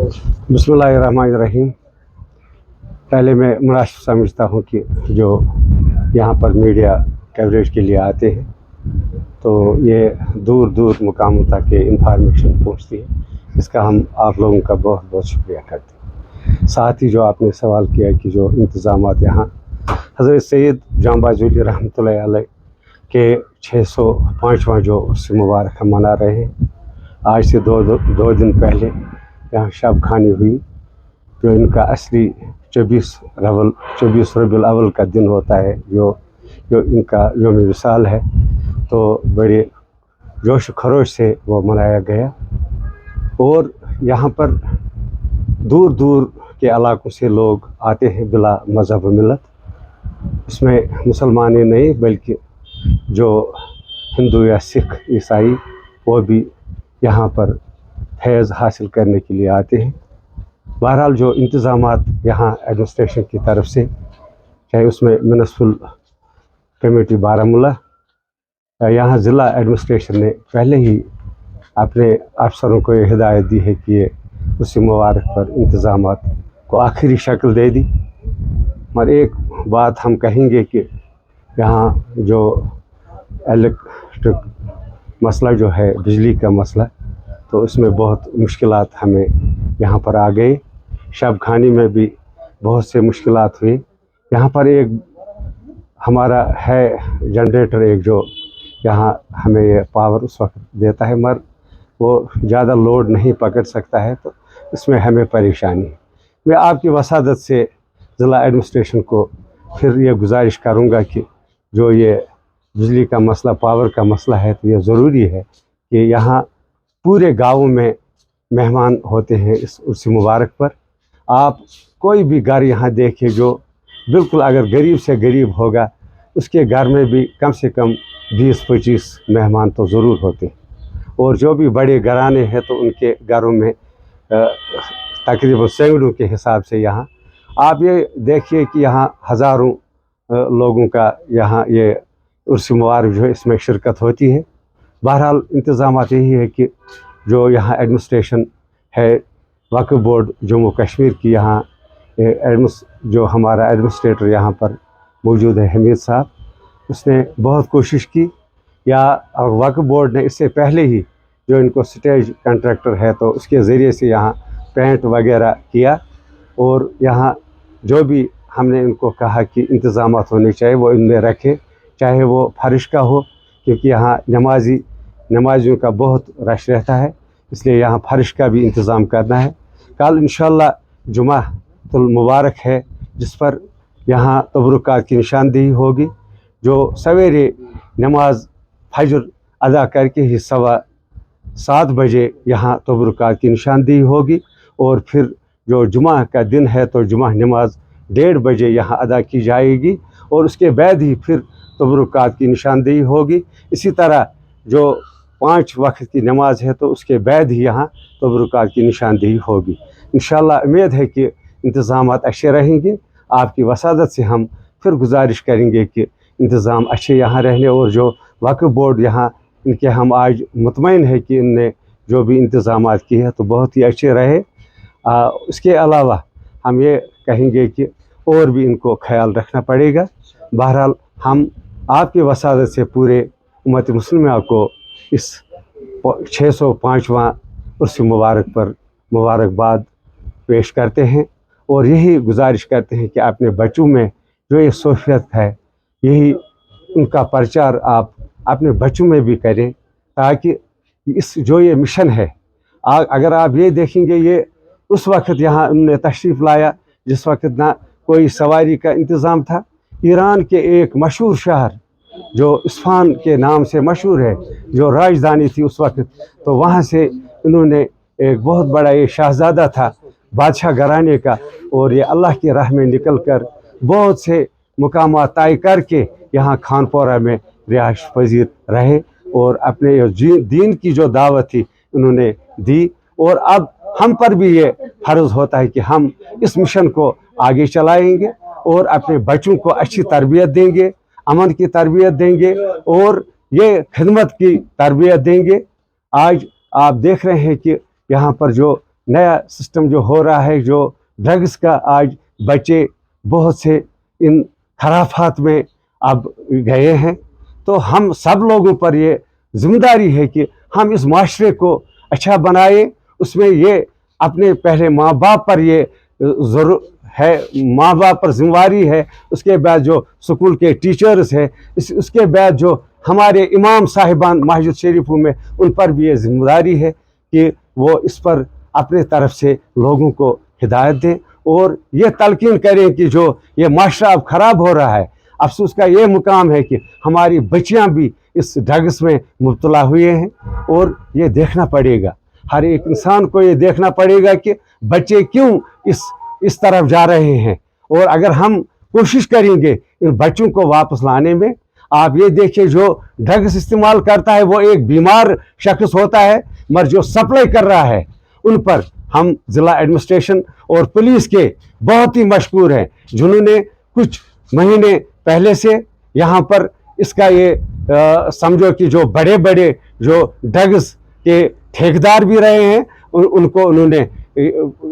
बिस्मिल्लाहिर्रहमानिर्रहीम। पहले मैं मुनासिब समझता हूँ कि जो यहाँ पर मीडिया कवरेज के लिए आते हैं तो ये दूर दूर मुकामों तक ये इंफॉर्मेशन पहुँचती है, इसका हम आप लोगों का बहुत बहुत शुक्रिया करते हैं। साथ ही जो आपने सवाल किया कि जो इंतज़ामात यहाँ हज़रत सैयद जांबा जूली रहमतुल्लाह अलैह के 605वां जो उर्स मुबारक हम मना रहे हैं। आज से दो दिन पहले यहाँ शब खानी हुई, जो इनका असली 24 रबीउल अव्वल का दिन होता है, जो इनका यौम विसाल है, तो बड़े जोश खरोश से वो मनाया गया। और यहाँ पर दूर दूर के इलाकों से लोग आते हैं बिला मज़हब मिलत। इसमें मुसलमान ही नहीं बल्कि जो हिंदू या सिख ईसाई वो भी यहाँ पर फैज़ हासिल करने के लिए आते हैं। बहरहाल जो इंतज़ामात यहाँ एडमिनिस्ट्रेशन की तरफ से, चाहे उसमें म्युनिसिपल कमेटी बारामूला, यहाँ ज़िला एडमिनिस्ट्रेशन ने पहले ही अपने अफसरों को ये हिदायत दी है कि ये उस मुबारक पर इंतज़ामात को आखिरी शक्ल दे दी। मगर एक बात हम कहेंगे कि यहाँ जो इलेक्ट्रिक मसला जो है, बिजली का मसला, तो इसमें बहुत मुश्किलात हमें यहाँ पर आ गए। शब खानी में भी बहुत से मुश्किलात हुई। यहाँ पर एक हमारा है जनरेटर, एक जो यहाँ हमें ये पावर उस वक्त देता है, मगर वो ज़्यादा लोड नहीं पकड़ सकता है, तो इसमें हमें परेशानी है। मैं आपकी वसादत से ज़िला एडमिनिस्ट्रेशन को फिर ये गुजारिश करूँगा कि जो ये बिजली का मसला, पावर का मसला है, तो ये ज़रूरी है कि यहाँ पूरे गाँव में मेहमान होते हैं इस उर्स मुबारक पर। आप कोई भी घर यहाँ देखिए जो बिल्कुल अगर गरीब से गरीब होगा, उसके घर में भी कम से कम 20-25 मेहमान तो ज़रूर होते हैं। और जो भी बड़े घराने हैं तो उनके घरों में तकरीबन सैकड़ों के हिसाब से यहाँ आप ये देखिए कि यहाँ हज़ारों लोगों का यहाँ ये उर्स मुबारक जो है इसमें शिरकत होती है। बहरहाल इंतज़ामात यही है कि जो यहाँ एडमिनिस्ट्रेशन है, वक्फ बोर्ड जम्मू कश्मीर की, यहाँ जो हमारा एडमिनिस्ट्रेटर यहाँ पर मौजूद है हमीद साहब, उसने बहुत कोशिश की। या वक्फ बोर्ड ने इससे पहले ही जो इनको स्टेज कंट्रैक्टर है तो उसके ज़रिए से यहाँ पेंट वगैरह किया। और यहाँ जो भी हमने इनको कहा कि इंतज़ामात होने चाहिए वो इनमें रखें, चाहे वो फर्श का हो, क्योंकि यहाँ नमाजियों का बहुत रश रहता है, इसलिए यहाँ फर्श का भी इंतज़ाम करना है। कल इंशाअल्लाह जुमातुल मुबारक है, जिस पर यहाँ तबरुकात की निशानदेही होगी। जो सवेरे नमाज फजर अदा करके ही 7:15 बजे यहाँ तबरुकात की निशानदेही होगी। और फिर जो जुमा का दिन है तो जुमा नमाज 1:30 बजे यहाँ अदा की जाएगी, और उसके बाद ही फिर तबरुकात की निशानदेही होगी। इसी तरह जो 5 वक्त की नमाज है तो उसके बाद ही यहाँ तबरुकात की निशानदेही होगी। इंशाअल्लाह उम्मीद है कि इंतज़ामात अच्छे रहेंगे। आपकी वसादत से हम फिर गुजारिश करेंगे कि इंतज़ाम अच्छे यहाँ रहने, और जो वक्फ बोर्ड यहाँ इनके हम आज मुतमईन है कि इनने जो भी इंतज़ामात किए हैं तो बहुत ही अच्छे रहे। उसके अलावा हम ये कहेंगे कि और भी इनको ख्याल रखना पड़ेगा। बहरहाल हम आपकी वसादत से पूरे उम्मत मुस्लिमा को इस 605वां उर्स मुबारक पर मुबारकबाद पेश करते हैं, और यही गुजारिश करते हैं कि अपने बच्चों में जो ये सोफियत है, यही उनका प्रचार आप अपने बच्चों में भी करें, ताकि इस जो ये मिशन है, अगर आप ये देखेंगे, ये उस वक्त यहाँ उन्होंने तशरीफ़ लाया जिस वक्त ना कोई सवारी का इंतज़ाम था। ईरान के एक मशहूर शहर जो इस्फहान के नाम से मशहूर है, जो राजधानी थी उस वक्त, तो वहाँ से इन्होंने एक बहुत बड़ा ये शहज़ादा था बादशाह घराने का, और ये अल्लाह की राह में निकल कर बहुत से मुकामात तय करके यहाँ खानपोरा में रिहाइश पजीर रहे, और अपने दीन की जो दावत थी उन्होंने दी। और अब हम पर भी ये फ़र्ज़ होता है कि हम इस मिशन को आगे चलाएंगे और अपने बच्चों को अच्छी तरबियत देंगे, अमन की तरबियत देंगे, और ये खिदमत की तरबियत देंगे। आज आप देख रहे हैं कि यहाँ पर जो नया सिस्टम जो हो रहा है, जो ड्रग्स का, आज बच्चे बहुत से इन खराफात में अब गए हैं। तो हम सब लोगों पर ये जिम्मेदारी है कि हम इस माशरे को अच्छा बनाए। उसमें ये अपने पहले माँ बाप पर ये ज़रूर है, माँ बाप पर जिम्मेवारी है, उसके बाद जो स्कूल के टीचर्स हैं, उसके बाद जो हमारे इमाम साहिबान मस्जिद शरीफों में, उन पर भी ये जिम्मेदारी है कि वो इस पर अपने तरफ से लोगों को हिदायत दें और ये तलकीन करें कि जो ये माशरा अब ख़राब हो रहा है, अफसोस का ये मुकाम है कि हमारी बच्चियां भी इस ड्रग्स में मुब्तला हुए हैं। और ये देखना पड़ेगा, हर एक इंसान को ये देखना पड़ेगा कि बच्चे क्यों इस तरफ जा रहे हैं। और अगर हम कोशिश करेंगे इन बच्चों को वापस लाने में, आप ये देखिए जो ड्रग्स इस्तेमाल करता है वो एक बीमार शख्स होता है, मगर जो सप्लाई कर रहा है उन पर हम ज़िला एडमिनिस्ट्रेशन और पुलिस के बहुत ही मशकूर हैं, जिन्होंने कुछ महीने पहले से यहाँ पर इसका ये समझो कि जो बड़े बड़े जो ड्रग्स के ठेकेदार भी रहे हैं, उनको उन्होंने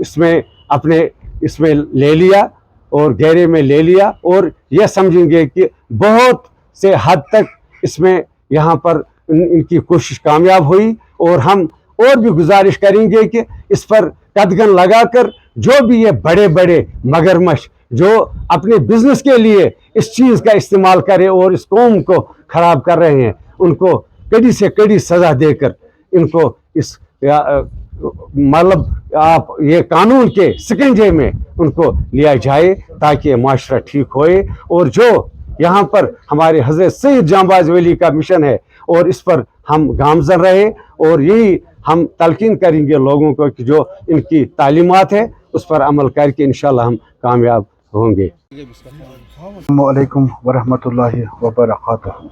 इसमें अपने इसमें ले लिया और घेरे में ले लिया। और यह समझेंगे कि बहुत से हद तक इसमें यहाँ पर इनकी कोशिश कामयाब हुई। और हम और भी गुजारिश करेंगे कि इस पर कदगन लगाकर जो भी ये बड़े बड़े मगरमच्छ जो अपने बिजनेस के लिए इस चीज़ का इस्तेमाल करें और इस कौम को ख़राब कर रहे हैं, उनको कड़ी से कड़ी सज़ा देकर इनको इस मतलब आप ये कानून के शिकंजे में उनको लिया जाए ताकि माशरा ठीक होए। और जो यहाँ पर हमारे हज़रत सैयद जांबाज वली का मिशन है और इस पर हम गामजन रहे और यही हम तलकीन करेंगे लोगों को कि जो इनकी तालीमात है उस पर अमल करके इंशाल्लाह हम कामयाब होंगे। अस्सलामु अलैकुम वरहमतुल्लाहि वबरकातुहू।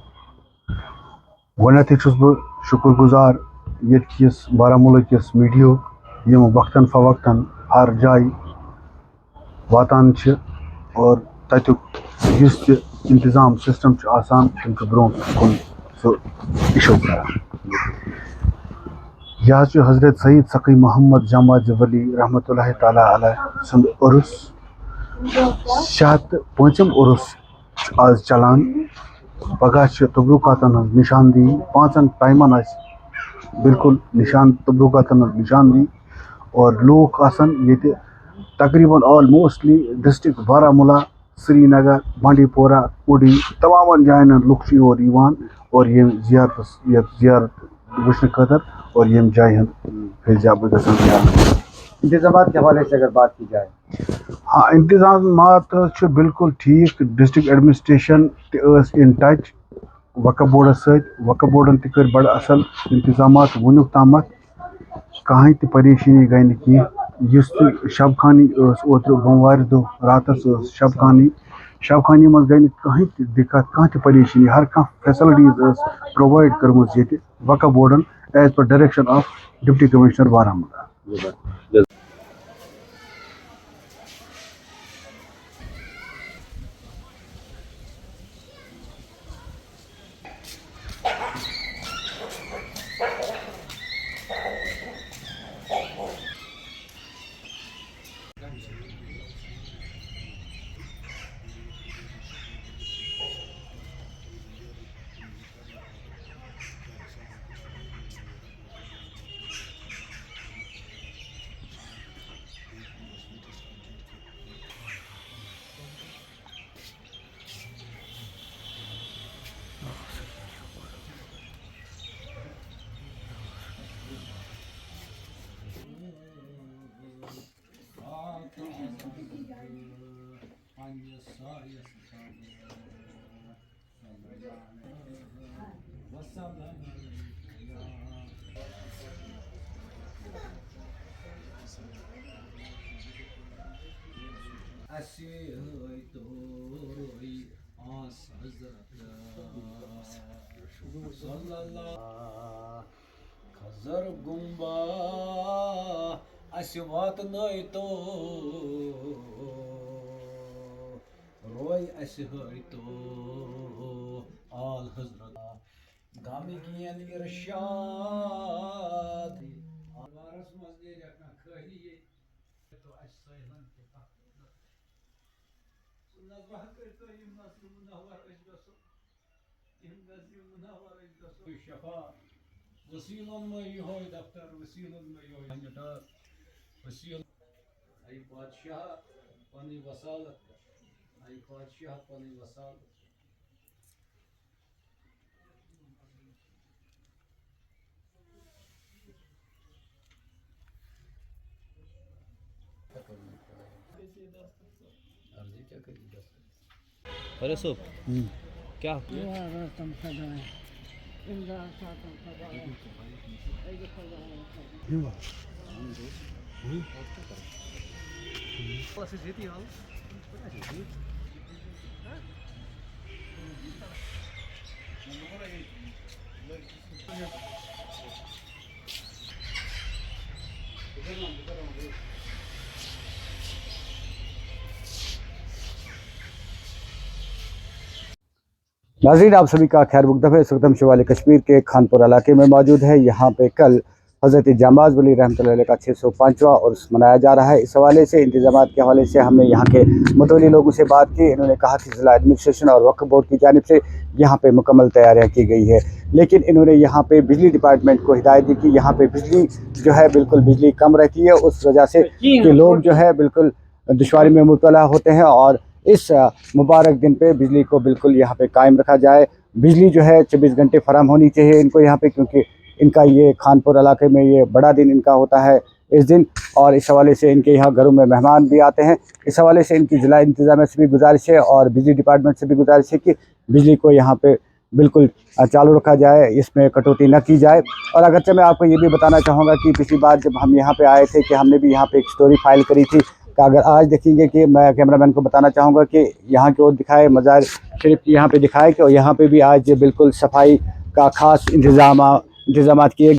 गोडनेथै छुस बह शुक्रगुजार ये बारामूला किस मीडियो यम वक्तन फवक्तन हर जाय वातान छ और तत्युक युस ति इंतजाम सिस्टम छ आसान तम छ ब्रों कुन सो इशो करान। यह छ हजरत सईद सकी मोहम्मद जांबाज वली रहमतुल्लाहि ताला अलैह सुंद उर्स 105 उर्स आज चलान। पगह तबरुकातन निशानदी 5 टाइमन बिल्कुल निशान तबरुकातन निशानदी और लोग आसन ये तकरीबन ऑलमोस्टली डिस्ट्रिक्ट बारामूला, श्रीनगर, बांडी पोरा, उड़ी तमाम जायन लुक और यवान और ये जियारत वुचन खतर और यम जाय फैजाब गसन। इंतजाम के हवाले से अगर बात की जाए, हाँ इंतजाम बिल्कुल ठीक। District administration in touch Waqf board Waqf Borden कर बड़ असल इंतजाम वुनुक तामत कहीं त परेशानी गई न कह। शब खानी ओत्र बमवार दो रात शब खानी मज गई कहीं दिक्कत कह परेशानी, हर कह फैसिलिटीज प्रोवाइड कर्म वक्फ बोर्डन as per direction of deputy commissioner Baramulla. खजर गुम्बा अस वात तो रोय अस तो आल हजरत गामी की इरशाद بہارس مز نیرکھ نا خٲلی تو اَسہِ سٲلَن تہِ تَتھ نظمہ کٔرۍتو یِم نسلہِ منور أسۍ گژھو یِم نسلہِ منور أسۍ گژھو شفا وسیٖلن منٛز یِہوے دفتر وسیٖلن منٛز یِہوے مِٹار وسیٖل اَے بادشاہ پنٕنۍ وسالت اَے بادشاہ پنٕنۍ وسالت ارے صاحب کیا नाज़रीन आप सभी का खैर मुक़द्दम है। इस वक्त हम शिमाली कश्मीर के खानपुर इलाके में मौजूद है। यहाँ पे कल हज़रत जामाज़ वली रहमतुल्लाह अलैह का 605वां उर्स मनाया जा रहा है। इस हवाले से इंतज़ामात के हवाले से हमने यहाँ के मुतवल्ली लोगों से बात की। इन्होंने कहा कि ज़िला एडमिनिस्ट्रेशन और वक्फ बोर्ड की जानिब से यहाँ पे मुकम्मल तैयारियाँ की गई है, लेकिन इन्होंने यहाँ पे बिजली डिपार्टमेंट को हिदायत दी कि यहाँ पे बिजली जो है बिल्कुल बिजली कम रहती है, उस वजह से कि लोग जो है बिल्कुल दुश्वारी में मुब्तला होते हैं और इस मुबारक दिन पे बिजली को बिल्कुल यहाँ पे कायम रखा जाए। बिजली जो है 24 घंटे फराहम होनी चाहिए इनको यहाँ पे, क्योंकि इनका ये खानपुर इलाके में ये बड़ा दिन इनका होता है इस दिन, और इस हवाले से इनके यहाँ घरों में मेहमान भी आते हैं। इस हवाले से इनकी ज़िला इंतज़ामिया से भी गुजारिश है और बिजली डिपार्टमेंट से भी गुजारिश है कि बिजली को यहाँ पे बिल्कुल चालू रखा जाए, इसमें कटौती न की जाए। और अगरचे मैं आपको ये भी बताना चाहूँगा कि पिछली बार जब हम यहाँ पे आए थे कि हमने भी यहाँ पे एक स्टोरी फाइल करी थी, कि अगर आज देखेंगे कि मैं कैमरामैन को बताना चाहूँगा कि यहाँ की ओर दिखाए, मज़ार शरीफ यहाँ पे दिखाए कि यहाँ पे भी आज बिल्कुल सफाई का ख़ास इंतज़ाम किए